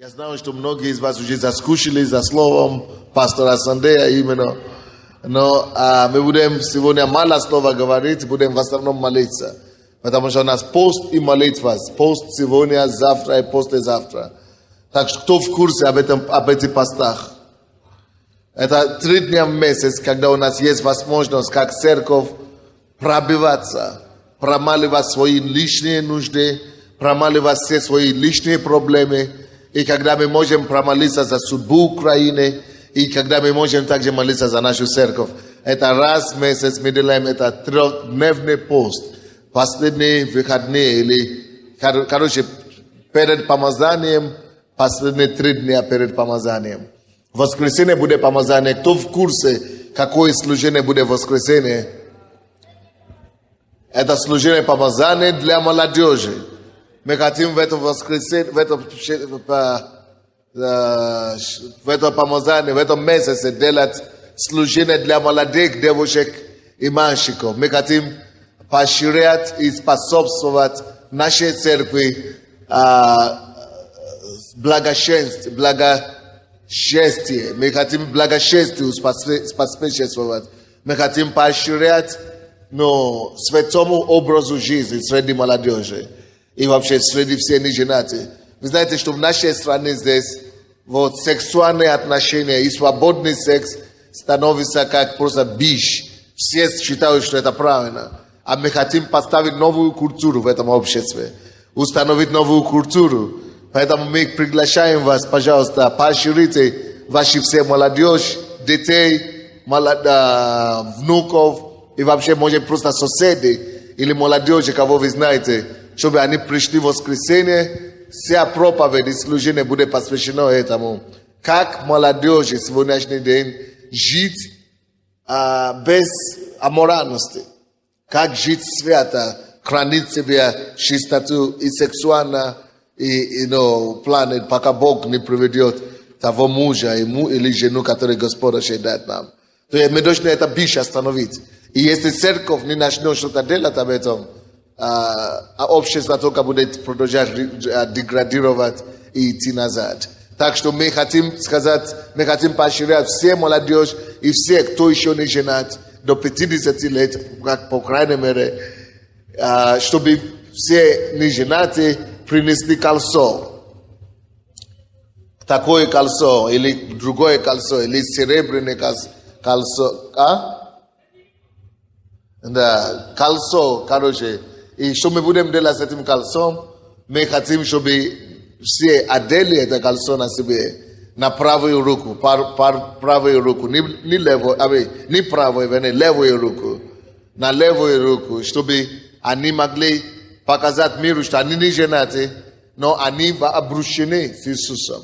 Я знаю, что многие из вас уже заскучили за словом пастора Сандея именно. Но мы будем сегодня мало слова говорить, будем в основном молиться. Потому что у нас пост и молитва. Пост сегодня, завтра и послезавтра. Так что кто в курсе об этих постах? Это 3 дня в месяц, когда у нас есть возможность, как церковь, пробиваться, промаливать свои личные нужды, промаливать все свои личные проблемы. И когда мы можем промолиться за судьбу Украины, и когда мы можем также молиться за нашу церковь. Это раз в месяц мы делаем это 3-дневный пост. Последние выходные, или, короче, перед помазанием, последние 3 дня перед помазанием. В воскресенье будет помазание. Кто в курсе, какое служение будет в воскресенье? Это служение помазания для молодежи. Мы хотим в это воскресенье, в это помазание, в этом месяце делать служение для молодых девушек и мальчиков. Мы хотим поощрять и способствовать нашей церкви благочестие. Мы хотим благочестию способствовать. Мы хотим поощрять святому образу жизни среди молодежи. И вообще среди всех неженатых. Вы знаете, что в нашей стране здесь вот сексуальные отношения и свободный секс становится как просто бич. Все считают, что это правильно. А мы хотим поставить новую культуру в этом обществе. Установить новую культуру. Поэтому мы приглашаем вас, пожалуйста, поощрите ваши все молодежь, детей, внуков и вообще, может, просто соседи или молодежи, кого вы знаете, чтобы они пришли в воскресенье, вся проповедь и служение будет посвящено этому. Как молодежи в сегодняшний день жить без аморальности. Как жить свято, хранить себя чистоту и сексуально, и планы, пока Бог не приведет того мужа или жену, который Господь ожидает нам. То есть мы должны это бич остановить. И если церковь не начнет что-то делать об этом, а общество только будет продолжать деградировать и идти назад. Так что мы хотим сказать, мы хотим поощрять все молодежь и все, кто еще не женат, до 50 лет, как по крайней мере, чтобы все неженатые принесли кольцо. Такое кольцо, или другое кольцо, или серебряное кольцо. Да, кольцо, короче. И что мы будем делать с этим кольцом? Мы хотим, чтобы все одели это кольцо на себе, на правую руку, правую руку, не левую, не правую, левую руку, на левую руку, чтобы они могли показать миру, что они не женаты, но они обручены с Иисусом.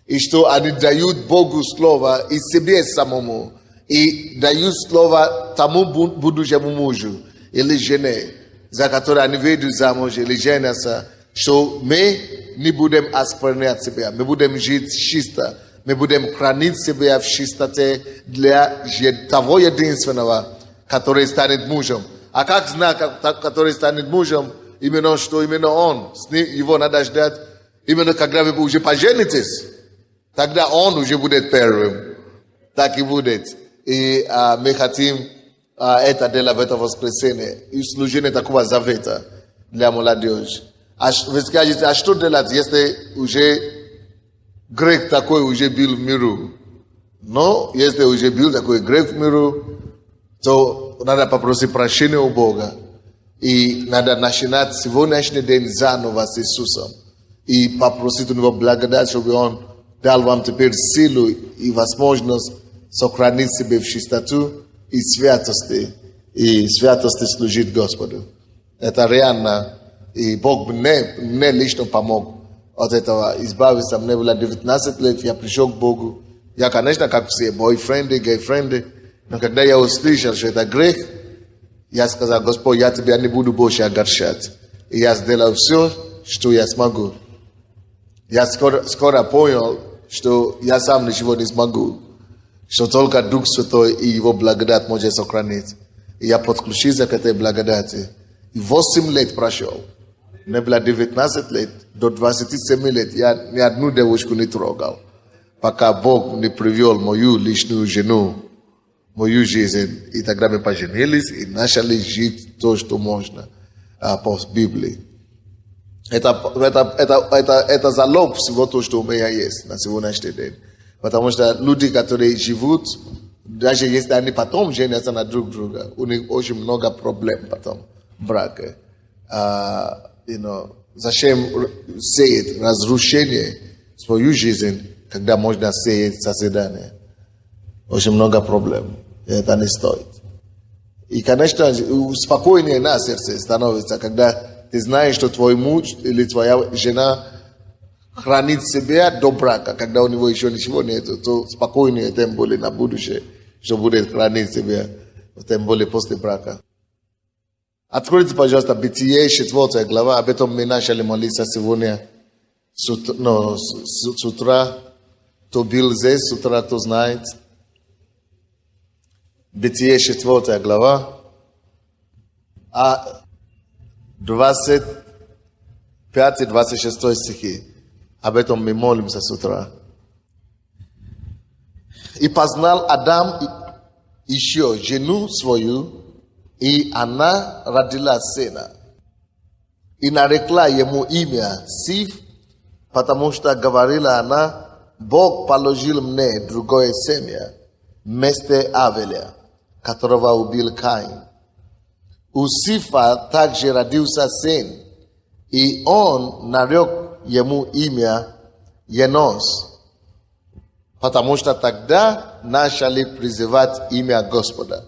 И что они дают Богу слово и себе самому, и дают слово тому будущему мужу или жене, за которые они выйдут замуж или женятся, что мы не будем осквернять себя, мы будем жить чисто, мы будем хранить себя в чистоте для того единственного, который станет мужем. А как знать, который станет мужем, именно что именно он, его надо ждать, именно когда вы уже поженитесь, тогда он уже будет первым. Так и будет. И мы хотим это делать в это воскресенье. И служение такого завета для молодежи. Вы скажете, а что делать, если уже грех такой уже был в миру? Но если уже был такой грех в миру, то надо попросить прощения у Бога. И надо начинать сегодняшний день заново с Иисусом. И попросить у Него благодать, чтобы Он дал вам теперь силу и возможность сохранить себя в чистоту и святости служить Господу. Это реально. И Бог мне лично помог от этого избавиться. Мне было 19 лет, я пришел к Богу. Я, конечно, как все, бойфренды, гейфренды. Но когда я услышал, что это грех, я сказал: Господь, я тебя не буду больше огорчать. И я сделал все, что я смогу. Я скоро понял, что я сам ничего не смогу. Что только Дух Святой и Его благодать может сохранить. И я подключился к этой благодати. И 8 лет прошел. не била 19 лет, до 27 лет я ни одну девушку не трогал. Пока Бог не привел мою личную жену, мою жизнь. И тогда мы поженились и начали жить то, что можно по Библии. Это залог всего того, что у меня есть на сегодняшний день. Потому что люди, которые живут, даже если они потом женятся на друг друга, у них очень много проблем потом в браке. Зачем сеять разрушение в свою жизнь, когда можно сеять созидание? Очень много проблем. И это не стоит. И, конечно, спокойнее на сердце становится, когда ты знаешь, что твой муж или твоя жена хранит себя до брака. Когда у него еще ничего нет, то спокойнее, тем более на будущее, что будет хранить себя, тем более после брака. Откройте, пожалуйста, Бытие, 4 глава. Об этом мы начали молиться сегодня с утра. Кто был здесь с утра, кто знает. Бытие, 4 глава. 25-26 стихи. Об этом мы молимся с утра. И познал Адам еще жену свою, и она родила сына. И нарекла ему имя Сив, потому что говорила она: Бог положил мне другое семя вместо Авеля, которого убил Каин. У Сифа также родился сын, и он нарек ему имя Енос, потому что тогда начали призывать имя Господа.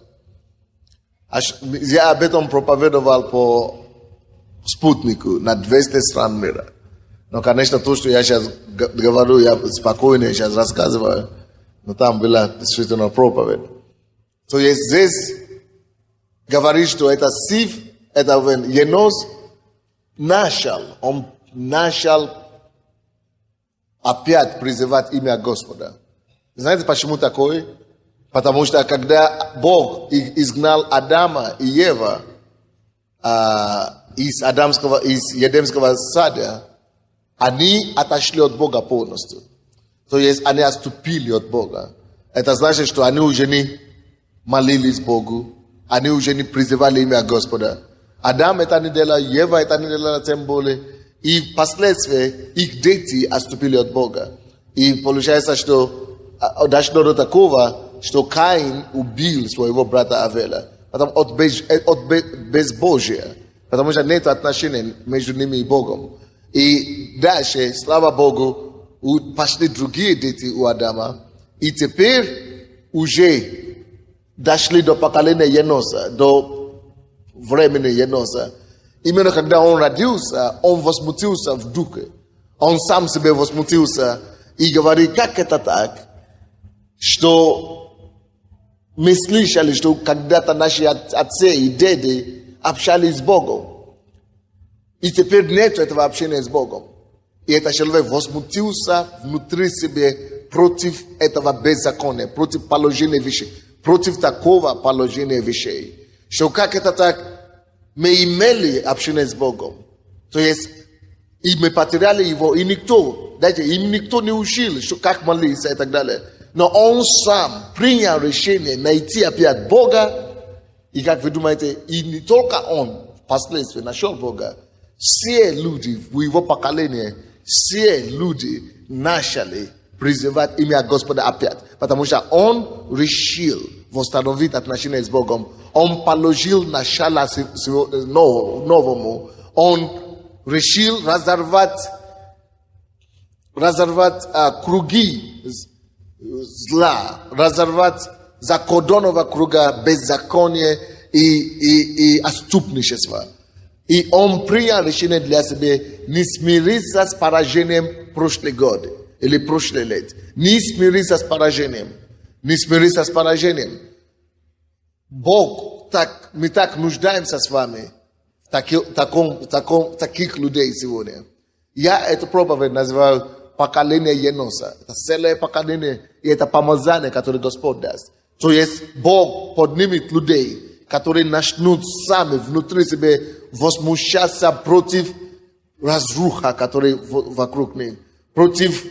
Я об этом проповедовал по спутнику на 200 стран мира. Но, конечно, то, что я сейчас говорю, я спокойно сейчас рассказываю, но там была действительно проповедь. То есть здесь говорит, что это Сив, это Енос он начал опять призывать имя Господа. Знаете, почему такое? Потому что когда Бог изгнал Адама и Ева из Едемского сада, они отошли от Бога полностью. То есть они отступили от Бога. Это значит, что они уже не молились Богу, они уже не призывали имя Господа. Адам это не делал, Ева это не делала тем более. И впоследствии их дети отступили от Бога. И получается, что дошло до такого, что Каин убил своего брата Авеля. Потому от безбожия. Потому что нет отношений между ними и Богом. И дальше, слава Богу, пошли другие дети у Адама. И теперь уже дошли до поколения Еноса, до времени Еноса. Именно когда он родился, он возмутился в духе. Он сам себе возмутился и говорит: как это так, что мы слышали, что когда-то наши отцы и деды общались с Богом. И теперь нет этого общения с Богом. И этот человек возмутился внутри себя против этого беззакония, против положения вещей, против такого положения вещей. Что как это так, мы имели общение с Богом. То есть, и мы потеряли его, и никто не учил, что как молиться и так далее. Но он сам принял решение найти опять Бога. И как вы думаете, и не только он впоследствии нашел Бога. Все люди в его поколении, все люди начали призывать имя Господа опять. Потому что он решил восстановить отношения с Богом. Он положил начало новому. Он решил разорвать круги зла, разорвать закордонного круга беззакония и отступничества. И он принял решение для себя не смириться с поражением прошлых года или прошлых лет. Не смириться с поражением. Не смириться с поражением. Бог, мы так нуждаемся с вами в таких людей сегодня. Я эту проповедь называю поколение Еноса. Это целое поколение, и это помазание, которое Господь даст. То есть Бог поднимет людей, которые начнут сами внутри себя возмущаться против разруха, которая вокруг них, против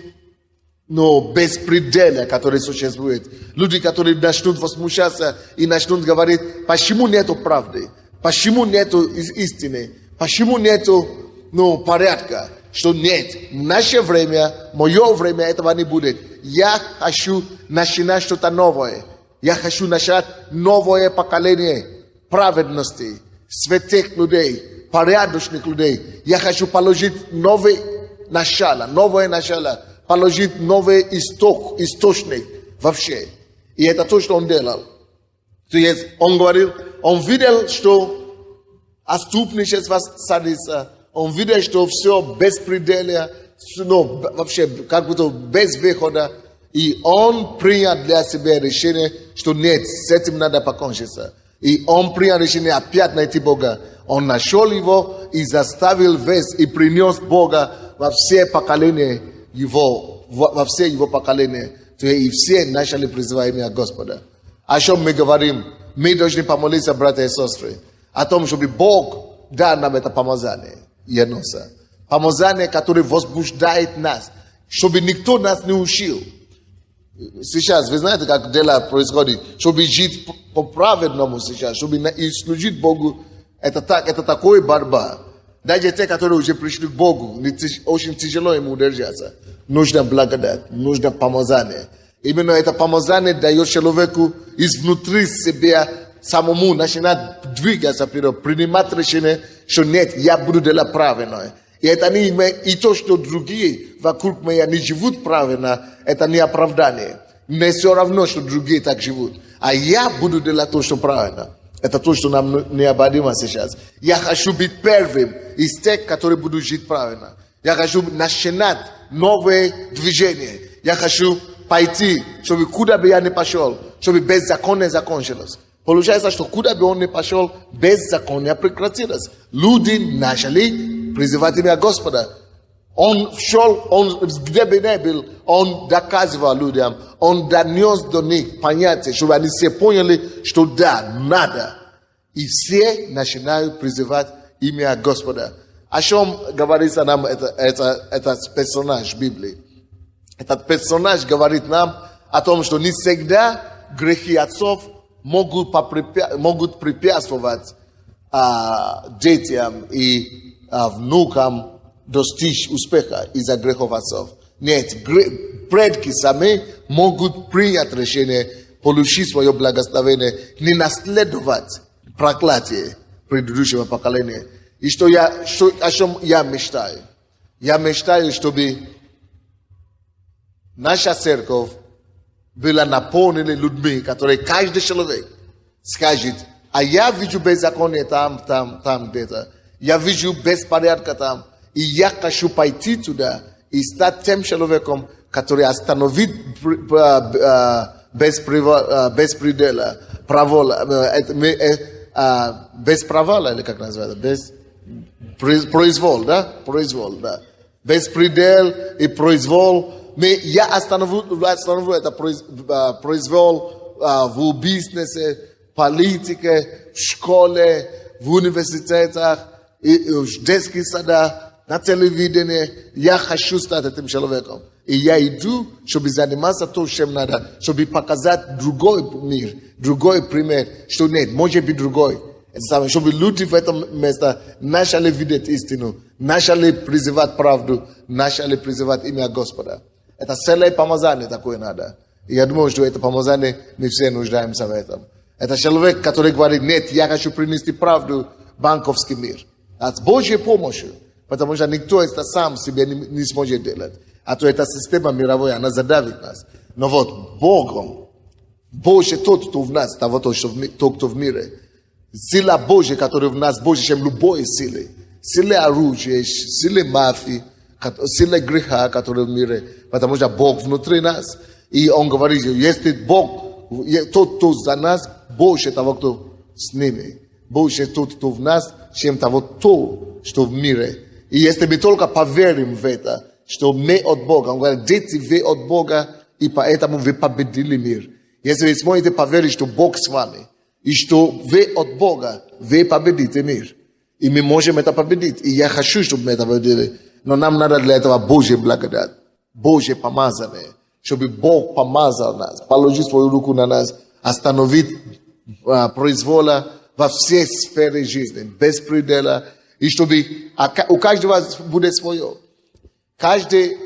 беспределия, который существует. Люди, которые начнут возмущаться и начнут говорить, почему нету правды, почему нету истины, почему нету порядка, что нет, в наше время, мое время этого не будет. Я хочу начинать что-то новое. Я хочу начать новое поколение праведности, святых людей, порядочных людей. Я хочу положить новое начало, положить новый источник вообще. И это то, что он делал. То есть он говорил, он видел, что отступничество садится, он видел, что все беспределие, вообще как будто без выхода. И он принял для себя решение, что нет, с этим надо покончиться. И он принял решение опять найти Бога. Он нашел его и заставил весь, и принес Бога во все поколения его, во все его поколения. И все начали призывать имя Господа. О чем мы говорим? Мы должны помолиться, братья и сестры, о том, чтобы Бог дал нам это помазание. Еноса. Помазание, которое возбуждает нас, чтобы никто нас не учил. Сейчас, вы знаете, как дело происходит, чтобы жить по-праведному сейчас, чтобы служить Богу, это такая борьба. Даже те, которые уже пришли к Богу, очень тяжело ему удержаться. Нужно благодать, нужно помазание. Именно это помазание дает человеку изнутри себя самому начинать двигаться вперед, принимать решение, что нет, я буду делать правильное. И это не и то, что другие вокруг меня не живут правильно, это не оправдание. Мне все равно, что другие так живут. А я буду делать то, что правильно. Это то, что нам необходимо сейчас. Я хочу быть первым из тех, которые будут жить правильно. Я хочу начинать новые движения. Я хочу пойти, чтобы куда бы я ни пошел, чтобы беззаконие закончилось. Получается, что куда бы он ни пошел, беззаконие прекратилось. Люди начали призывать имя Господа. Он шел, где бы ни был, он доказывал людям, он донес до них понятие, чтобы они все поняли, что да, надо. И все начинают призывать имя Господа. О чем говорится нам этот персонаж в Библии? Этот персонаж говорит нам о том, что не всегда грехи отцов могут препятствовать детям и внукам достичь успеха из-за грехов отцов. Нет, предки сами могут принять решение, получить свое благословение, не наследовать проклятие предыдущего поколения. И о чем я мечтаю? Я мечтаю, чтобы наша церковь была наполнена людьми, которые каждый человек скажет, а я вижу беззаконие там где-то, я вижу беспорядка там, и я хочу пойти туда и стать тем человеком, который остановит беспредела, без провала, или как называется, произвол, да? Произвол, да. Беспредел и произвол. Я остановлю это произвол в бизнесе, политике, в школе, в университетах, в детских садах, на телевидении. Я хочу стать этим человеком. И я иду, чтобы заниматься то, чем надо, чтобы показать другой мир, другой пример, что нет, может быть другой. Чтобы люди в этом месте начали видеть истину, начали призывать правду, начали призывать имя Господа. Это целое помазание такое надо. И я думаю, что это помазание мы все нуждаемся в этом. Это человек, который говорит, нет, я хочу принести правду в банковский мир. А с Божьей помощью. Потому что никто это сам себе не сможет делать. А то эта система мировая, она задавит нас. Но вот Богом, Божий тот, кто в нас, того, тот, кто в мире. Сила Божья, которая в нас, больше, чем любой силы. Сила оружия, сила мафии, сила греха, которая в мире. Потому что Бог внутри нас. И Он говорит, если Бог, тот, кто за нас, больше того, кто с ними. Больше тот, кто в нас, чем того, что в мире. И если мы только поверим в это, что мы от Бога, Он говорит, дети, вы от Бога, и поэтому вы победили мир. Если вы сможете поверить, что Бог с вами, и что вы от Бога, вы победите мир. И мы можем это победить. И я хочу, чтобы мы это победили. Но нам надо для этого Божья благодать. Божье помазание. Чтобы Бог помазал нас. Положи свою руку на нас. Остановить произвола во всей сфере жизни. Без предела. И чтобы у каждого будет свое. Каждый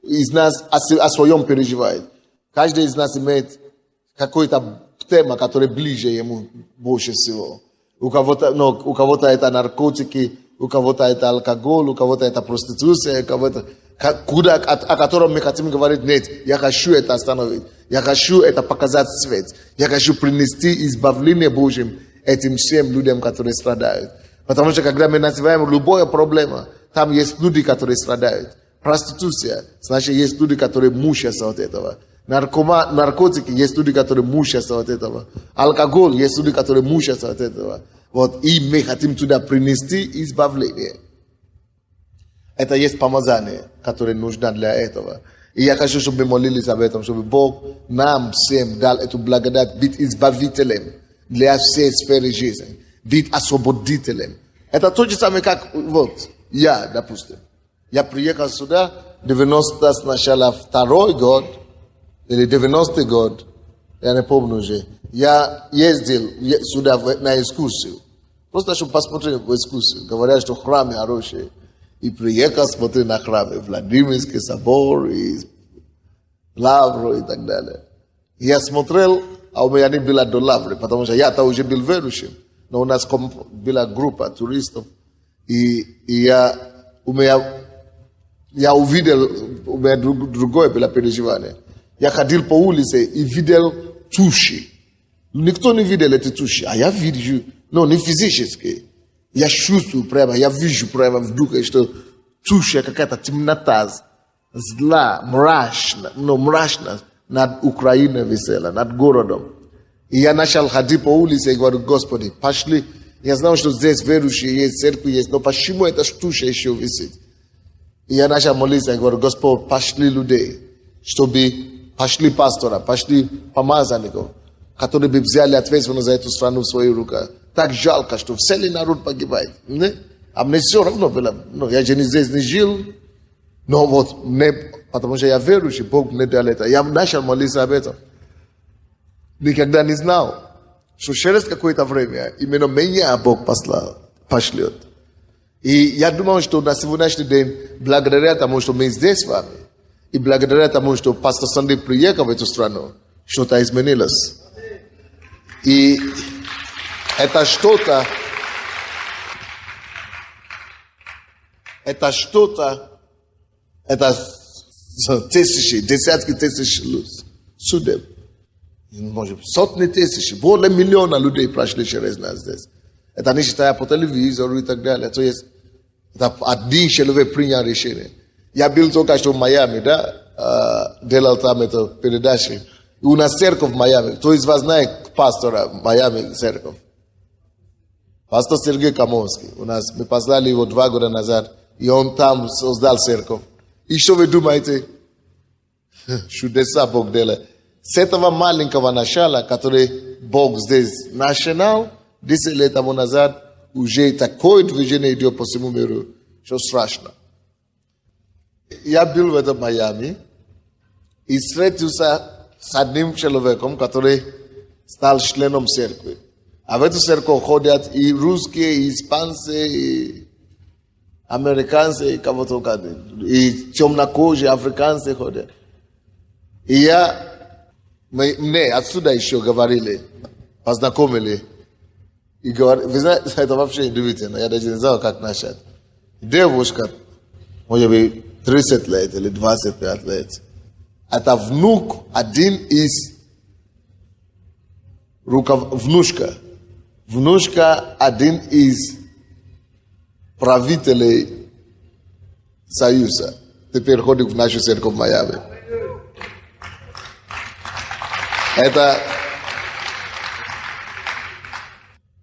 из нас о своем переживает. Каждый из нас имеет какую-то тему, которая ближе ему больше всего. У кого-то это наркотики, у кого-то это алкоголь, у кого-то это проституция, у кого-то... о котором мы хотим говорить, нет, я хочу это остановить. Я хочу это показать свет. Я хочу принести избавление Божьим этим всем людям, которые страдают. Потому что когда мы называем любую проблему, там есть люди, которые страдают. Проституция, значит, есть люди, которые мучаются от этого. Наркотики, есть люди, которые мучаются от этого. Алкоголь, есть люди, которые мучаются от этого. Вот, и мы хотим туда принести избавление. Это есть помазание, которое нужно для этого. И я хочу, чтобы мы молились об этом, чтобы Бог нам всем дал эту благодать быть избавителем для всей сферы жизни, быть освободителем. Это то же самое, как вот я, допустим. Я приехал сюда, 90 сначала 2-й год, или 90-й год, я не помню уже. Я ездил сюда на экскурсию. Просто чтобы посмотреть в экскурсию. Говорят, что храмы хорошие. И приехал смотреть на храмы. Владимирский собор, и Лавру и так далее. И я смотрел, а у меня не было до Лавры, потому что я-то уже был верующим. Но у нас была группа туристов. И я увидел, у меня другое было переживание. Я ходил по улице и видел туши. Никто не видел эти туши, а я вижу, но не физически. Я чувствую прямо, я вижу прямо в духе, что туша какая-то темнота, зла, мрачность над Украиной висела, над городом. И я начал ходить по улице и говорю, Господи, пошли. Я знал, что здесь верующие есть, церковь есть, но почему эта туша еще висит? И я начал молиться и говорю, Господь, пошли людей, чтобы пошли пастора, пошли помазанников, которые бы взяли ответственность за эту страну в свои руки. Так жалко, что целый народ погибает. Не? А мне все равно было. Я же здесь не жил. Но вот, потому что я верующий, Бог мне дал это. Я начал молиться об этом. Никогда не знал, что через какое-то время именно меня Бог пошлет. И я думал, что на сегодняшний день, благодаря тому, что мы здесь с вами, и благодаря тому, что пастор Санди приехал в эту страну, что-то изменилось. И это что-то, это тысячи, десятки тысяч судеб. Может, сотни тысяч, более миллиона людей прошли через нас здесь. Это не считая по телевизору и так далее. То есть, это один человек принял решение. Я был только что в Майами, да, делал там эту передачу. И у нас церковь в Майами. Кто из вас знает пастора в Майами церковь? Пастор Сергей Камонский. Мы послали его 2 года назад. И он там создал церковь. И что вы думаете? Чудеса Бог делает. С этого маленького начала, который Бог здесь начинал, 10 лет тому назад, уже такое движение идет по всему миру, что страшно. Я был в этом Майами и встретился с одним человеком, который стал членом церкви. А в эту церковь ходят и русские, и испанцы, и американцы, и кого-то, и темнокожие, африканцы ходят. И мне отсюда еще говорили, познакомили, и говорили, вы знаете, это вообще удивительно, я даже не знал, как начать. Девушка, может быть, 30 лет или 25 лет. Это внук, один из внучка. Внучка, один из правителей Союза. Теперь ходит в нашу церковь в Майами.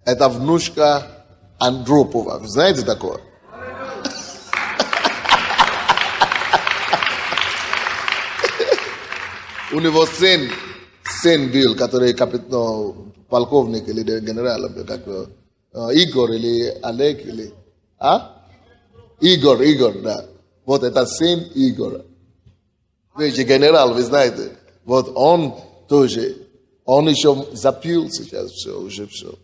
Это внучка Андропова. Вы знаете такое? У него сын был, который полковник или генерал, как Игорь или Олег или... Игорь, да. Вот это сын Игоря. Вы же генерал, вы знаете. Вот он тоже, он еще запил сейчас уже все.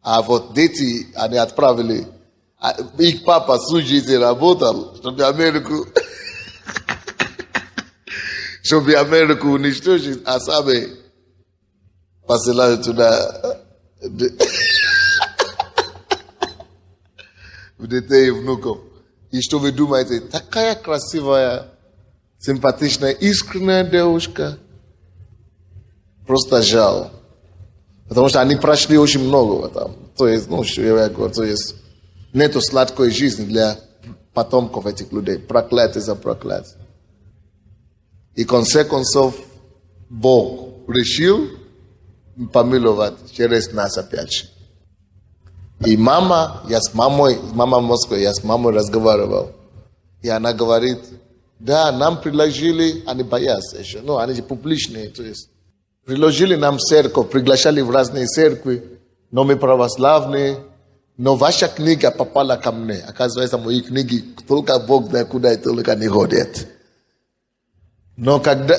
А вот дети, они отправили, их папа служитель работал, чтобы Америку уничтожить, а сами посылают туда детей и внуков. И что вы думаете, такая красивая, симпатичная, искренняя девушка. Просто жаль. Потому что они прошли очень много там. То есть, что я говорю, то есть, нету сладкой жизни для потомков этих людей. Проклятие за проклятие. И в конце концов, Бог решил помиловать через нас опять. И мама в Москве, я с мамой разговаривал. И она говорит, да, нам предложили, они боятся еще, они же публичные, то есть, предложили нам церковь, приглашали в разные церкви, но мы православные, но ваша книга попала ко мне. Оказывается, мои книги только Бог знает куда и только не ходят. Но когда...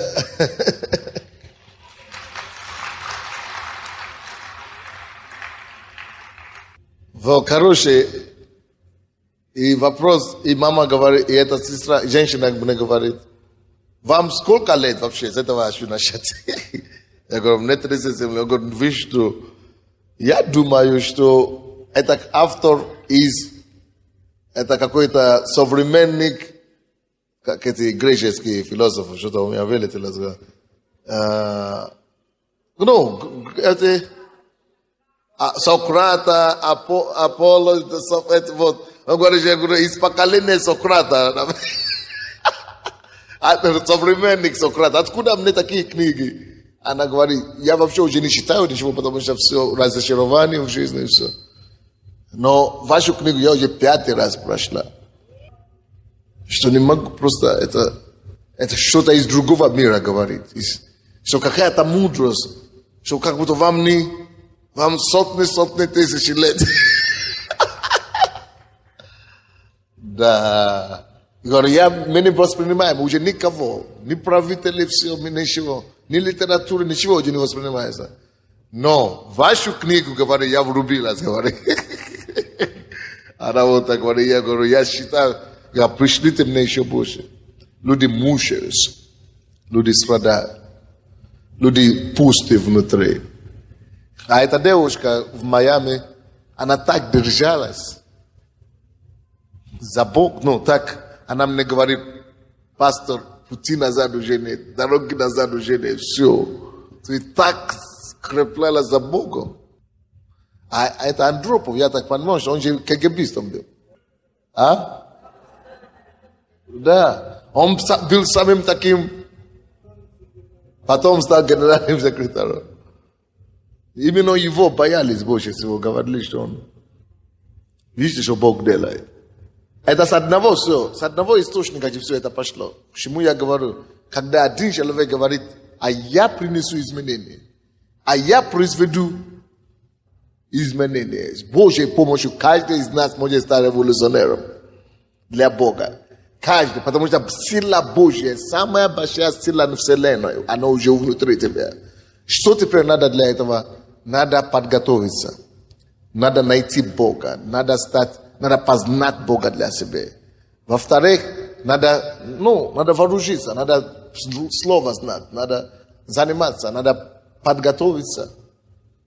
Короче, и вопрос, и мама говорит, и эта сестра, женщина мне говорит, вам сколько лет вообще с этого хочу начать? Я говорю, мне 37. Я говорю, вы что? Я думаю, что это автор это какой-то современник, как эти греческие философы, что-то у меня вылетело. Это... Сократа, Аполло, вот. Он говорит, я говорю, из поколения Сократа. Современник Сократа. Откуда мне такие книги? Она говорит, я вообще уже не читаю ничего, потому что все разочарование в жизни и все. Но вашу книгу я уже 5 раз прошла. Что не могу просто, это что-то из другого мира говорит. Что какая-то мудрость, что как будто вам сотни тысячи лет. Да. Говорю, мы не воспринимаем уже никого. Ни правителей, все, ничего. Ни литературы, ничего уже не воспринимается. Но вашу книгу, говорю, я врубилась, говорю. Она вот так говорит, я говорю, я считаю, пришлите мне еще больше. Люди мучаются. Люди страдают. Люди пусты внутри. А эта девушка в Майами, она так держалась за Бог, так, она мне говорит, пастор, пути назад уже нет, дороги назад уже нет, все. Ты так скреплялась за Богом. А это Андропов, я так понимаю, что он же КГБистом был. Да, он был самым таким, потом стал генеральным секретарем. Именно его боялись больше всего, говорили, что он... Видите, что Бог делает. Это с одного все, с одного источника все это пошло. Почему я говорю, когда один человек говорит, а я принесу изменения, а я произведу изменения. С Божьей помощью каждый из нас может стать революционером для Бога. Каждый, потому что сила Божья, самая большая сила на Вселенной, она уже внутри тебя. Что теперь надо для этого? Надо подготовиться. Надо найти Бога. Надо познать Бога для себя. Во-вторых, надо вооружиться. Надо слово знать. Надо заниматься. Надо подготовиться.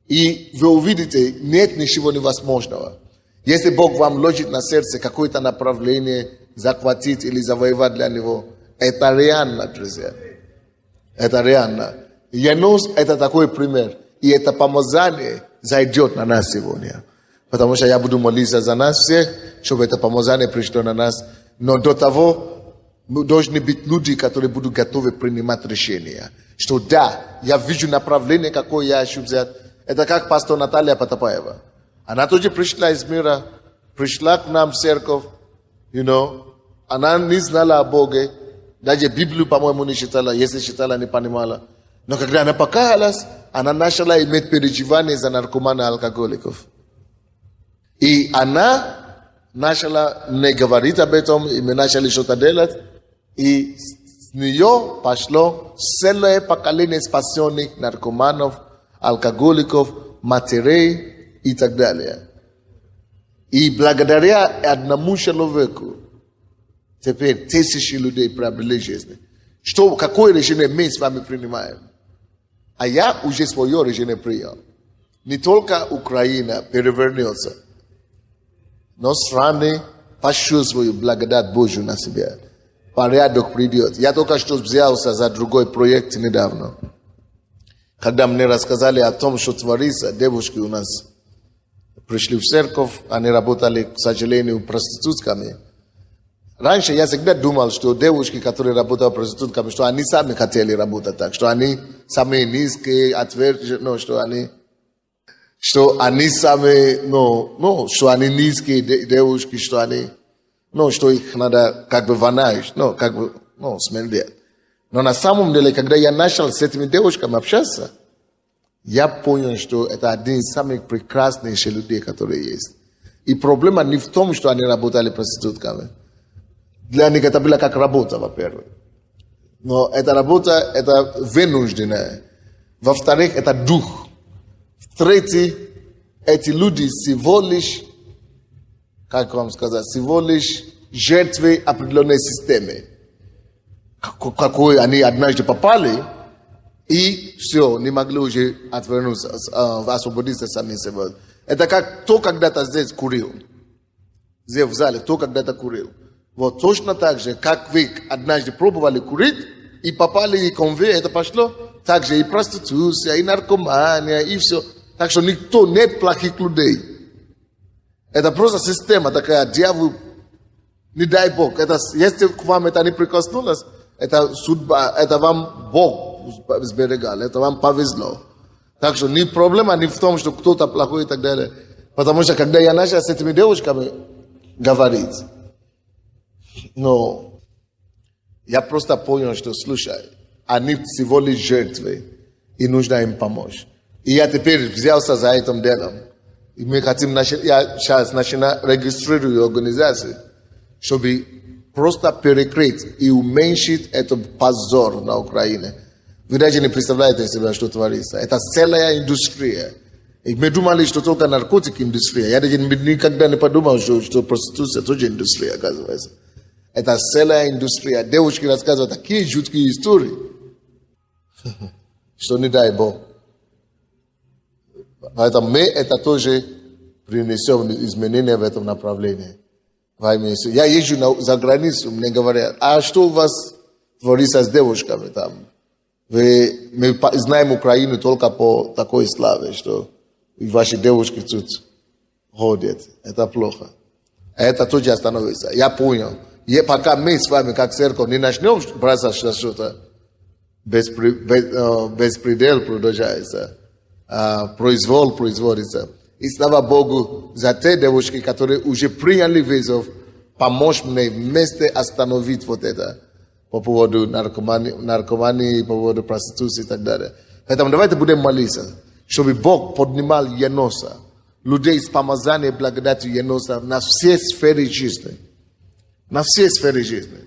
И вы увидите, нет ничего невозможного. Если Бог вам ложит на сердце какое-то направление, захватить или завоевать для Него, это реально, друзья. Это реально. Янус – это такой пример. И это помазание зайдет на нас сегодня. Потому что я буду молиться за нас всех, чтобы это помазание пришло на нас. Но до того мы должны быть люди, которые будут готовы принимать решения. Что да, я вижу направление, какое я хочу взять. Это как пастор Наталья Потапаева. Она тоже пришла из мира, пришла к нам в церковь, Она не знала о Боге. Даже Библию, по-моему, не читала. Если читала, не понимала. Но когда она покаялась, она начала иметь переживания за наркоманов и алкоголиков. И она начала не говорить об этом, и мы начали что-то делать, и с нее пошло целое поколение спасенных наркоманов, алкоголиков, матерей и так далее. И благодаря одному человеку теперь тысячи людей приобрели жизнь. Какое решение мы с вами принимаем? А я уже свое решение принял. Не только Украина перевернется, но страны почувствуют благодать Божью на себя. Порядок придет. Я только что взялся за другой проект недавно. Когда мне рассказали о том, что творится, девушки у нас пришли в церковь, они работали, к сожалению, проститутками. Раньше я всегда думал, что девушки, которые работают проститутками, что они сами хотели работать так, что они самые низкие, отверженные, что они самые, что они низкие девушки, что они, что их надо как бы вонять, смердеть. Но на самом деле, когда я начал с этими девушками общаться, я понял, что это один из самых прекрасных людей, которые есть. И проблема не в том, что они работали проститутками. Для них это было как работа, во-первых. Но эта работа, это вынужденная. Во-вторых, это дух. В-третьих, эти люди всего лишь, как вам сказать, всего лишь жертвы определенной системы. Какой они однажды попали, и все, не могли уже отвернуться, освободиться сами собой. Это как кто когда-то здесь курил. Здесь в зале, кто когда-то курил. Вот точно так же, как вы однажды пробовали курить, и попали, и конвейер, это пошло, так же и проституция, и наркомания, и все. Так что никто, нет плохих людей. Это просто система такая, дьявол, не дай Бог. Это, если к вам это не прикоснулось, это судьба, это вам Бог сберегал, это вам повезло. Так что не проблема не в том, что кто-то плохой и так далее. Потому что когда я начал с этими девушками говорить, но я просто понял, что, слушай, они всего лишь жертвы, и нужно им помочь. И я теперь взялся за этим делом. И мы хотим, я сейчас регистрирую организацию, чтобы просто перекрыть и уменьшить этот позор на Украине. Вы даже не представляете себе, что творится. Это целая индустрия. И мы думали, что только наркотик индустрия. Я даже никогда не подумал, что проституция тоже индустрия, оказывается. Это целая индустрия. Девушки рассказывают такие жуткие истории, что не дай Бог. Поэтому мы это тоже принесем изменения в этом направлении. Я езжу за границу, мне говорят, а что у вас творится с девушками там? Мы знаем Украину только по такой славе, что ваши девушки тут ходят. Это плохо. Это тоже остановится. Я понял. Пока мы с вами, как церковь, не начнем браться что-то, беспредел продолжается. Произвол производится. И слава Богу за те девушки, которые уже приняли вызов, помочь мне вместе остановить вот это. По поводу наркомании, по поводу проституции и так далее. Поэтому давайте будем молиться, чтобы Бог поднимал Еноса, людей с помазанием и благодатью Еноса на все сферы жизни. На все сферы жизни.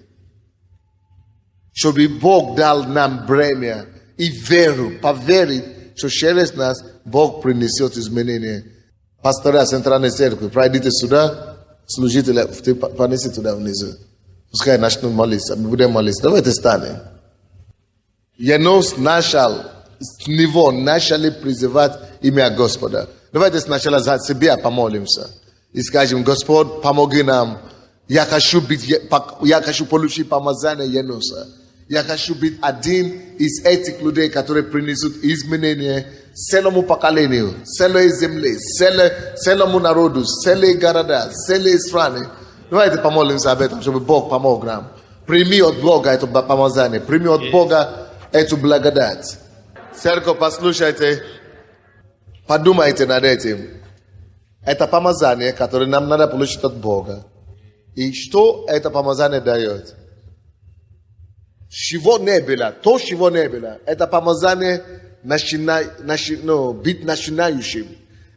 Чтобы Бог дал нам бремя и веру, поверить, что через нас Бог принесет изменения. Пастора Центральной Церкви, пройдите сюда, служители, понесите туда внизу. Пускай начнут молиться, мы будем молиться. Давайте станем. Енос начал, с него начали призывать имя Господа. Давайте сначала за себя помолимся. И скажем, Господь, помоги нам. Я хочу получить помазание Еноса. Я хочу быть один из этих людей, которые принесут изменения целому поколению, целой земле, целому народу, целой города, целой стране. Давайте помолимся об этом, чтобы Бог помог нам. Прими от Бога это помазание, прими от Бога эту благодать. Церковь, послушайте, подумайте над этим. Это помазание, которое нам надо получить от Бога. И что это помазание дает? Чего не было, то, чего не было. Это помазание быть начинающим.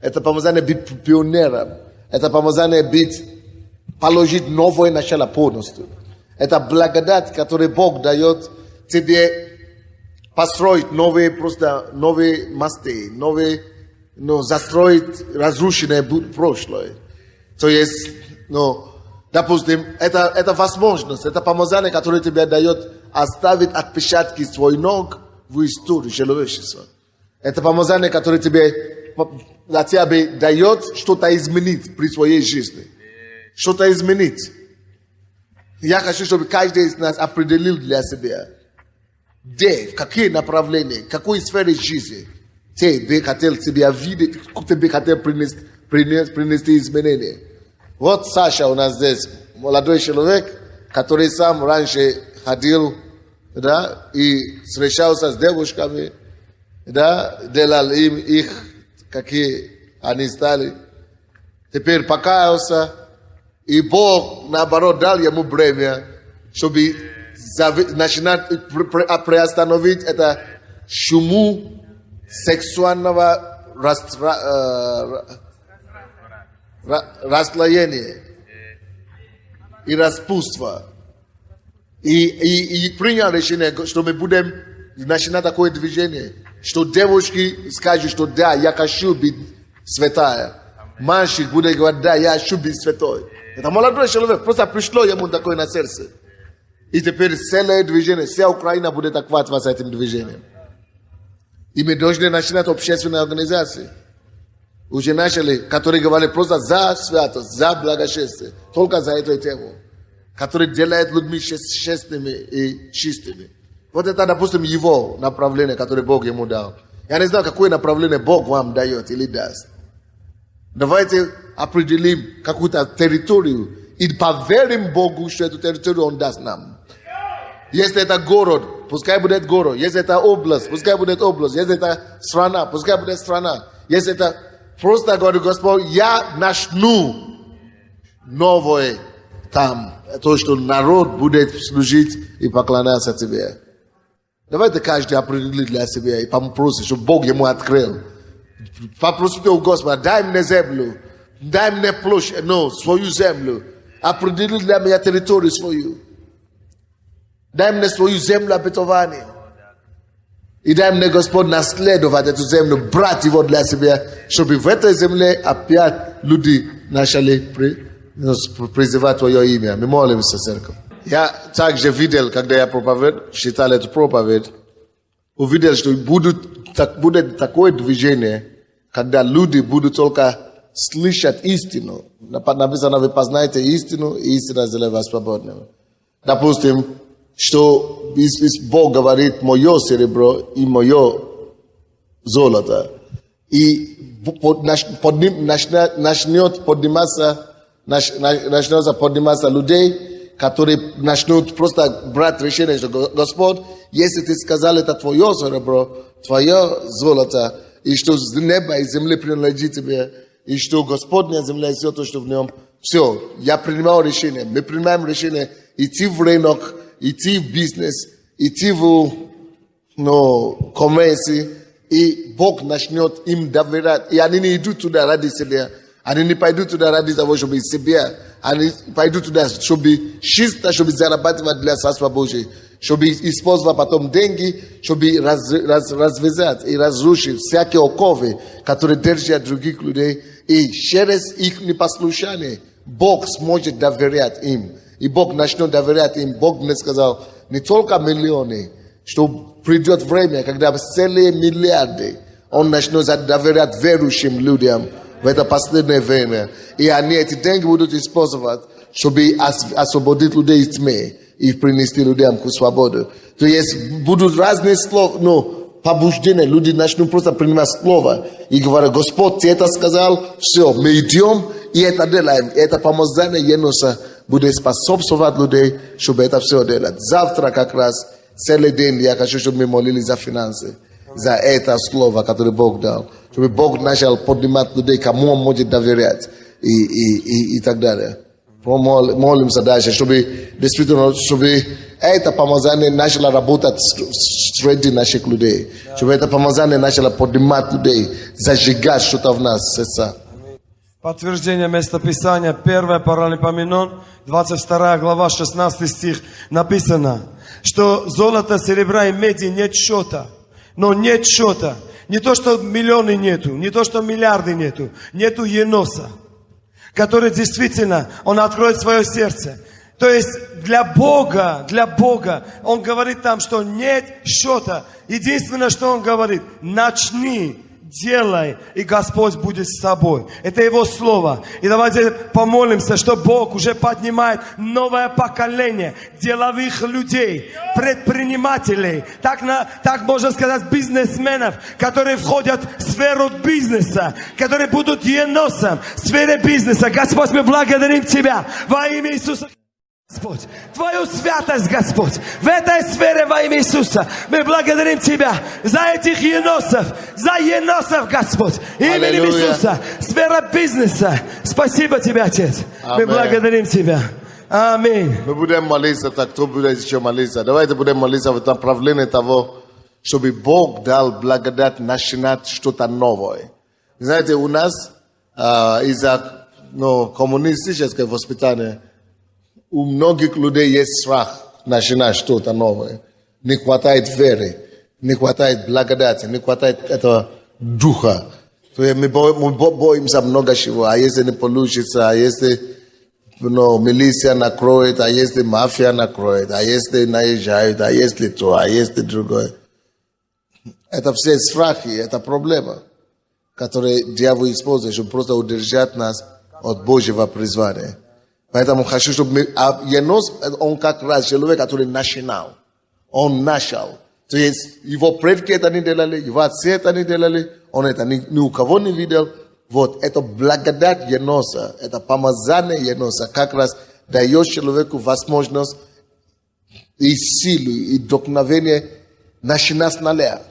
Это помазание быть пионером. Это помазание быть, положить новое начало полностью. Это благодать, которую Бог дает тебе построить новые мосты, застроить разрушенное прошлое. То есть, допустим, это возможность, это помазание, которое тебе дает оставить отпечатки своих ног в истории человечества. Это помазание, которое тебе дает что-то изменить при своей жизни. Что-то изменить. Я хочу, чтобы каждый из нас определил для себя, где, в какие направления, в какой сфере жизни ты хотел себя видеть, ты хотел принести изменения. Вот Саша у нас здесь, молодой человек, который сам раньше ходил, да, и встречался с девушками, да, делал им их, какие они стали. Теперь покаялся, и Бог, наоборот, дал ему время, чтобы начинать приостановить это шуму сексуального расслоения и распутства. И принял решение, что мы будем начинать такое движение, что девушки скажут, что да, я хочу быть святая. Мальчик будет говорить, да, я хочу быть святой. Это молодой человек, просто пришло ему такое на сердце. И теперь целое движение, вся Украина будет охватываться этим движением. И мы должны начинать общественные организации. Уже начали, которые говорили просто за святость, за благочестие. Только за эту тему. Которые делают людьми честными и чистыми. Вот это, допустим, его направление, которое Бог ему дал. Я не знаю, какое направление Бог вам дает или даст. Давайте определим какую-то территорию и поверим Богу, что эту территорию Он даст нам. Если это город, пускай будет город. Если это область, пускай будет область. Если это страна, пускай будет страна. Если это просто говорю, Господь, я начну новое там. То, что народ будет служить и поклоняться Тебе. Давайте каждый определит для себя и попросит, чтобы Бог ему открыл. Попросите у Господа, дай мне землю, дай мне площадь, свою землю. Определи для меня территорию свою. Дай мне свою землю обетования. И дай мне, Господь, наследовать эту землю, брать его для себя, чтобы в этой земле опять люди начали призывать Твое имя. Мы молимся, церковь. Я также видел, когда я читал эту проповедь, увидел, что будет такое движение, когда люди будут только слышать истину. Написано, вы познаете истину, и истина сделает вас свободными. Допустим, что Бог говорит, мое серебро и мое золото. И начнет подниматься людей, которые начнут просто брать решение, что Господь, если ты сказал, это твое серебро, твое золото, и что с неба и земли принадлежит тебе, и что Господня земля и все то, что в нем, все, я принимаю решение, мы принимаем решение идти в рынок, идти в бизнес, идти в коммерции, и Бог начнет им доверять, и они не идут туда ради себя, они не пойдут туда ради того, чтобы себя, они пойдут туда, чтобы чисто, чтобы зарабатывать для Царства Божьего, чтобы использовать потом деньги, чтобы развязать и разрушить всякие оковы, которые держат других людей, и через их непослушание Бог сможет доверять им, и Бог начнет доверять им. Бог мне сказал, не только миллионы, что придет время, когда целые миллиарды Он начнет доверять верующим людям в это последнее время. И они эти деньги будут использовать, чтобы освободить людей из тьмы и принести людям к свободе. То есть будут разные слова, побуждения. Люди начнут просто принимать слово и говорят, Господь, Ты это сказал, все, мы идем и это делаем. И это помазание Еноса будет способствовать людей, чтобы это все делать. Завтра как раз целый день я хочу, чтобы мы молились за финансы, за это слово, которое Бог дал. Чтобы Бог начал поднимать людей, кому Он может доверять и так далее. Молимся дальше, чтобы действительно, чтобы это помазание начало работать среди наших людей. Чтобы это помазание начало поднимать людей, зажигать что-то в нас сердца. Подтверждение местописания, 1 Паралипоменон, 22 глава, 16 стих, написано, что золота, серебра и меди нет счета, но нет счета. Не то, что миллионы нету, не то, что миллиарды нету, нету еноса, который действительно, он откроет свое сердце. То есть для Бога, он говорит там, что нет счета. Единственное, что он говорит, начни, делай, и Господь будет с тобой. Это Его слово. И давайте помолимся, что Бог уже поднимает новое поколение деловых людей, предпринимателей, так можно сказать, бизнесменов, которые входят в сферу бизнеса, которые будут еносом в сфере бизнеса. Господь, мы благодарим Тебя во имя Иисуса. Господь, Твою святость, Господь, в этой сфере во имя Иисуса. Мы благодарим Тебя за этих еносов, Господь, именем Иисуса, сфера бизнеса. Спасибо Тебе, Отец. Мы благодарим Тебя. Аминь. Мы будем молиться, так кто будет еще молиться? Давайте будем молиться в направлении того, чтобы Бог дал благодать начинать что-то новое. Знаете, у нас из-за коммунистического воспитания у многих людей есть страх начинать что-то новое. Не хватает веры, не хватает благодати, не хватает этого духа. То есть мы боимся много чего. А если не получится, а если милиция накроет, а если мафия накроет, а если наезжают, а если то, а если другое. Это все страхи, это проблема, которую дьявол использует, чтобы просто удержать нас от Божьего призвания. Поэтому хочу, чтобы мы... А енос, он как раз человек, который начинал. Он начал. То есть его предки это не делали, его отцы это не делали, он это ни у кого не видел. Вот, это благодать еноса, это помазание еноса как раз дает человеку возможность и силу, и вдохновение начинать с нуля.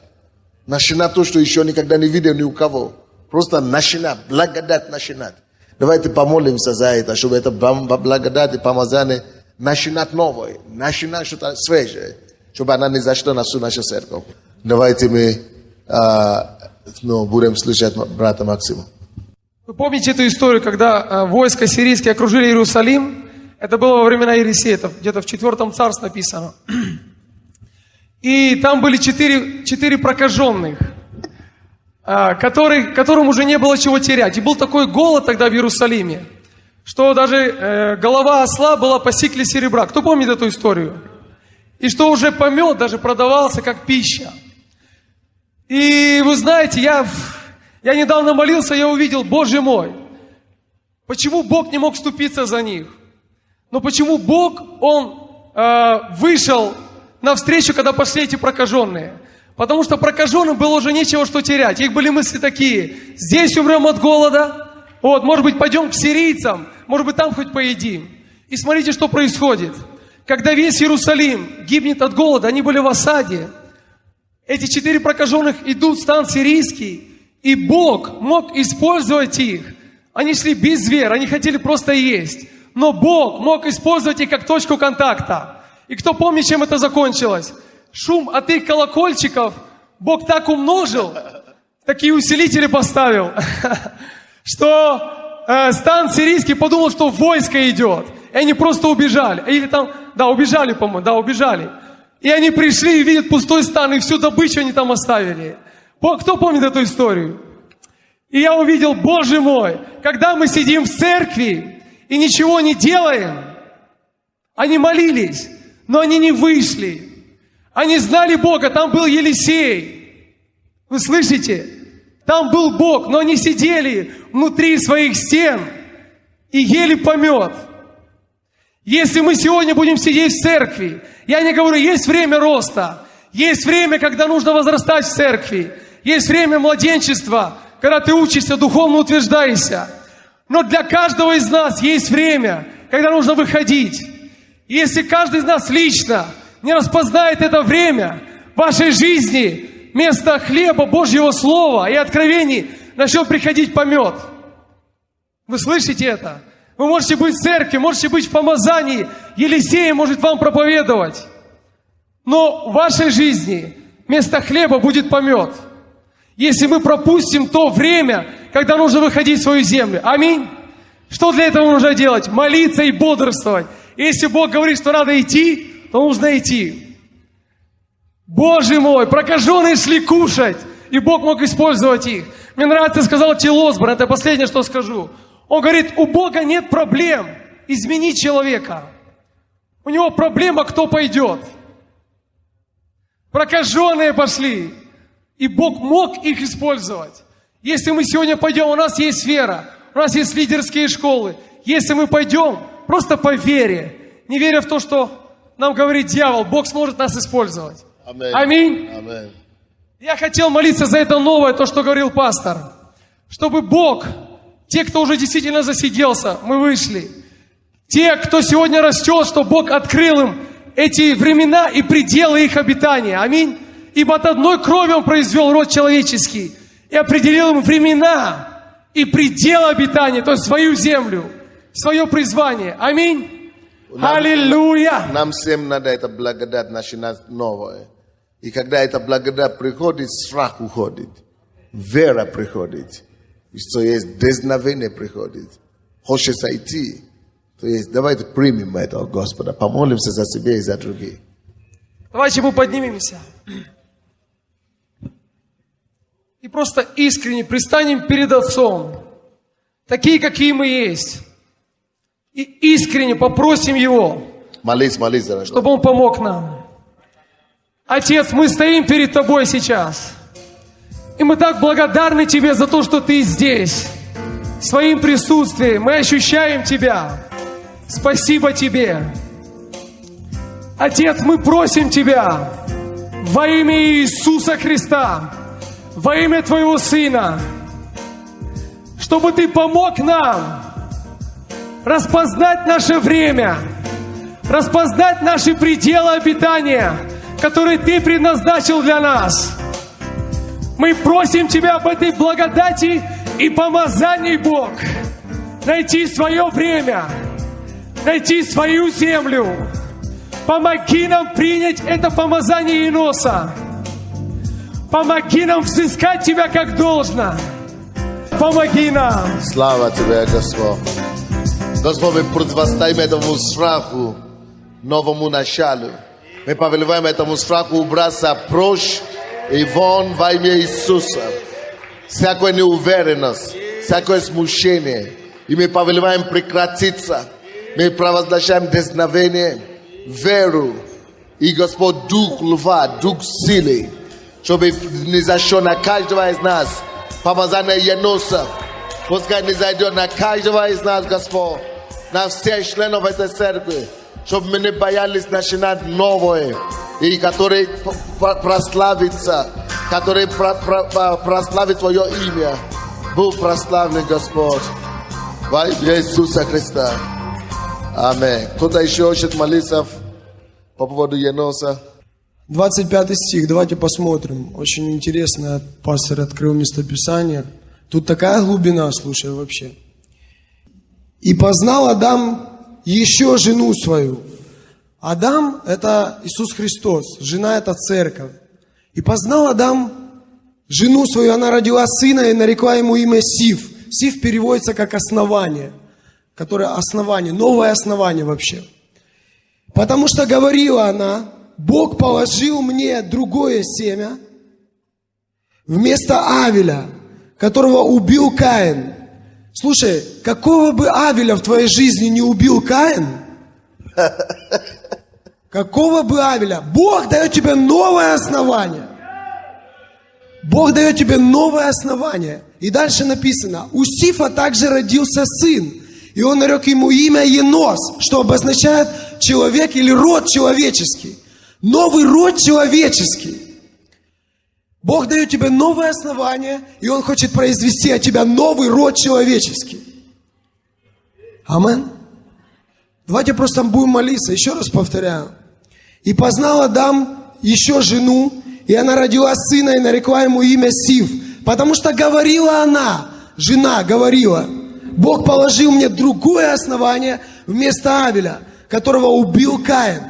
Начинать то, что еще никогда не видел ни у кого. Просто начинать, благодать начинать. Давайте помолимся за это, чтобы это благодать и помазание начинать новое, начинать что-то свежее, чтобы она не зашла на всю нашу церковь. Давайте мы будем слушать брата Максима. Вы помните эту историю, когда войска сирийские окружили Иерусалим? Это было во времена Елисея, это где-то в 4 царстве написано. И там были четыре прокаженных, которым уже не было чего терять. И был такой голод тогда в Иерусалиме, что даже голова осла была по сикле серебра. Кто помнит эту историю? И что уже помет даже продавался как пища. И вы знаете, я недавно молился, я увидел, Боже мой, почему Бог не мог вступиться за них? Но почему Бог, Он вышел навстречу, когда пошли эти прокаженные? Потому что прокаженным было уже нечего что терять. Их были мысли такие: здесь умрем от голода, вот, может быть, пойдем к сирийцам, может быть, там хоть поедим. И смотрите, что происходит. Когда весь Иерусалим гибнет от голода, они были в осаде. Эти 4 прокаженных идут в стан сирийский, и Бог мог использовать их. Они шли без веры, они хотели просто есть. Но Бог мог использовать их как точку контакта. И кто помнит, чем это закончилось? Шум от их колокольчиков Бог так умножил, такие усилители поставил, что стан сирийский подумал, что войско идет. И они просто убежали. Или там, убежали, по-моему, убежали. И они пришли и видят пустой стан, и всю добычу они там оставили. Кто помнит эту историю? И я увидел, Боже мой, когда мы сидим в церкви и ничего не делаем, они молились, но они не вышли. Они знали Бога, там был Елисей. Вы слышите? Там был Бог, но они сидели внутри своих стен и ели помет. Если мы сегодня будем сидеть в церкви, я не говорю, есть время роста, есть время, когда нужно возрастать в церкви, есть время младенчества, когда ты учишься, духовно утверждаешься. Но для каждого из нас есть время, когда нужно выходить. Если каждый из нас лично не распознает это время в вашей жизни, вместо хлеба Божьего Слова и откровений начнет приходить помет. Вы слышите это? Вы можете быть в церкви, можете быть в помазании, Елисей может вам проповедовать. Но в вашей жизни вместо хлеба будет помет. Если мы пропустим то время, когда нужно выходить в свою землю. Аминь. Что для этого нужно делать? Молиться и бодрствовать. Если Бог говорит, что надо идти, то нужно идти. Боже мой, прокаженные шли кушать, и Бог мог использовать их. Мне нравится, сказал Тил Осборн, это последнее, что скажу. Он говорит, у Бога нет проблем изменить человека. У него проблема, кто пойдет. Прокаженные пошли, и Бог мог их использовать. Если мы сегодня пойдем, у нас есть вера, у нас есть лидерские школы. Если мы пойдем, просто по вере, не веря в то, что нам говорит дьявол, Бог сможет нас использовать. Аминь. Amen. Я хотел молиться за это новое, то, что говорил пастор. Чтобы Бог, те, кто уже действительно засиделся, мы вышли. Те, кто сегодня растет, что Бог открыл им эти времена и пределы их обитания. Аминь. Ибо от одной крови Он произвел род человеческий и определил им времена и пределы обитания, то есть свою землю, свое призвание. Аминь. Аллилуйя. Нам всем надо эта благодать начинать новое. И когда эта благодать приходит, страх уходит. Вера приходит. Что есть дерзновение приходит. Хочется идти. То есть давайте примем это от Господа. Помолимся за себя и за других. Давайте мы поднимемся. И просто искренне пристанем перед Отцом. Такие, какие мы есть. И искренне попросим Его, Молись, молись, дорогой. чтобы Он помог нам. Отец, мы стоим перед Тобой сейчас. И мы так благодарны Тебе за то, что Ты здесь. Своим присутствием мы ощущаем Тебя. Спасибо Тебе. Отец, мы просим Тебя во имя Иисуса Христа, во имя Твоего Сына, чтобы Ты помог нам распознать наше время, распознать наши пределы обитания, которые Ты предназначил для нас. Мы просим Тебя об этой благодати и помазании, Бог, найти свое время, найти свою землю. Помоги нам принять это помазание Иноса. Помоги нам взыскать Тебя как должно. Помоги нам. Слава Тебе, Господь. Господь, мы противостоим этому страху, новому началу. Мы повелеваем этому страху убраться прочь и вон во имя Иисуса. Всякая неуверенность, всякое смущение. И мы повелеваем прекратиться. Мы провозглашаем дерзновение, веру. И Господь, дух льва, дух силы, чтобы не зашел на каждого из нас. Помазание Еноса. Пускай не зайдет на каждого из нас, Господь. На всех членов этой церкви. Чтобы мы не боялись начинать новое. И который прославится. Который прославит Твое имя. Будь прославлен, Господь. Во имя Иисуса Христа. Аминь. Кто-то еще хочет молиться по поводу Еноса? 25 стих, давайте посмотрим. Очень интересно, пастор открыл местописание. Тут такая глубина, слушай, вообще. «И познал Адам еще жену свою». Адам – это Иисус Христос, жена – это церковь. «И познал Адам жену свою, она родила сына и нарекла ему имя Сиф». Сиф переводится как основание, которое основание, новое основание вообще. «Потому что говорила она, Бог положил мне другое семя вместо Авеля, которого убил Каин». Слушай, какого бы Авеля в твоей жизни не убил Каин, какого бы Авеля, Бог дает тебе новое основание. Бог дает тебе новое основание. И дальше написано, у Сифа также родился сын, и он нарек ему имя Енос, что обозначает человек или род человеческий. Новый род человеческий. Бог дает тебе новое основание, и Он хочет произвести от тебя новый род человеческий. Амин. Давайте просто будем молиться. Еще раз повторяю. «И познал Адам еще жену, и она родила сына, и нарекла ему имя Сиф. Потому что говорила она, жена говорила, Бог положил мне другое основание вместо Авеля, которого убил Каин».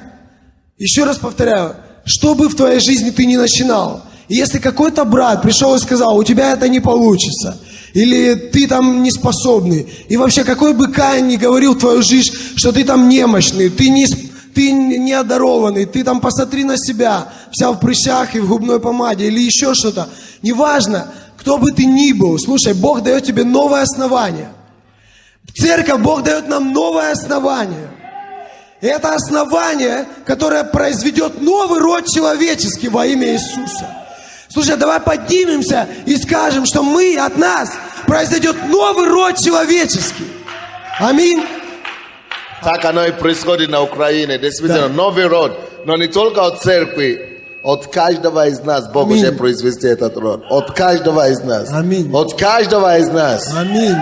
Еще раз повторяю, что бы в твоей жизни ты ни начинал, И если какой-то брат пришел и сказал, у тебя это не получится, или ты там неспособный, и вообще какой бы Каин ни говорил в твою жизнь, что ты там немощный, ты не одарованный, ты там посмотри на себя, вся в прыщах и в губной помаде, или еще что-то. Неважно, кто бы ты ни был, слушай, Бог дает тебе новое основание. Церковь, Бог дает нам новое основание. И это основание, которое произведет новый род человеческий во имя Иисуса. Слушай, давай поднимемся и скажем, что от нас произойдет новый род человеческий. Аминь. Так оно и происходит на Украине. Действительно, новый род. Но не только от церкви. От каждого из нас Бог Аминь. уже произвести этот род. От каждого из нас. Аминь. От каждого из нас. Аминь.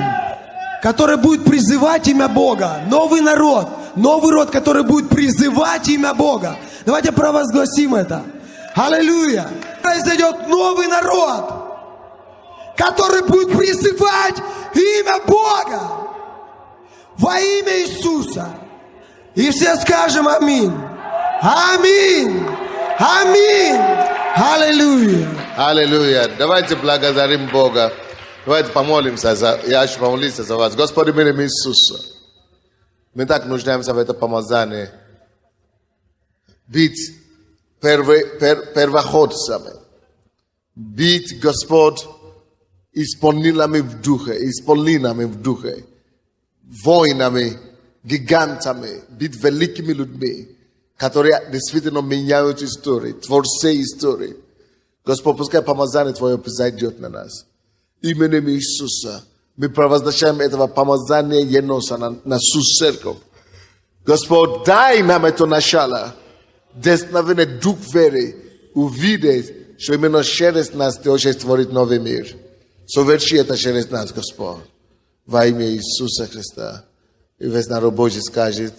Который будет призывать имя Бога. Новый народ. Новый род, который будет призывать имя Бога. Давайте провозгласим это. Аллилуйя. Произойдет новый народ, который будет призывать имя Бога во имя Иисуса. И все скажем аминь. Аминь. Аминь. Аллилуйя. Аллилуйя. Давайте благодарим Бога. Давайте помолимся. Я хочу помолиться за вас. Господи, в имя Иисуса. Мы так нуждаемся в это помазание. Быть первоходцами. Быть, Господь, исполнителями в духе. Воинами, гигантами. Быть великими людьми, которые действительно меняют историю, творцы истории. Господь, пускай помазание Твое произойдет на нас. Именем Иисуса мы провозглашаем этого помазания Еноса на всю церковь. Господь, дай нам это начало. Наверное, дух веры увидеть, что именно через нас Ты хочешь створить новый мир. Соверши это через нас, Господь. Во имя Иисуса Христа. И весь народ Божий скажет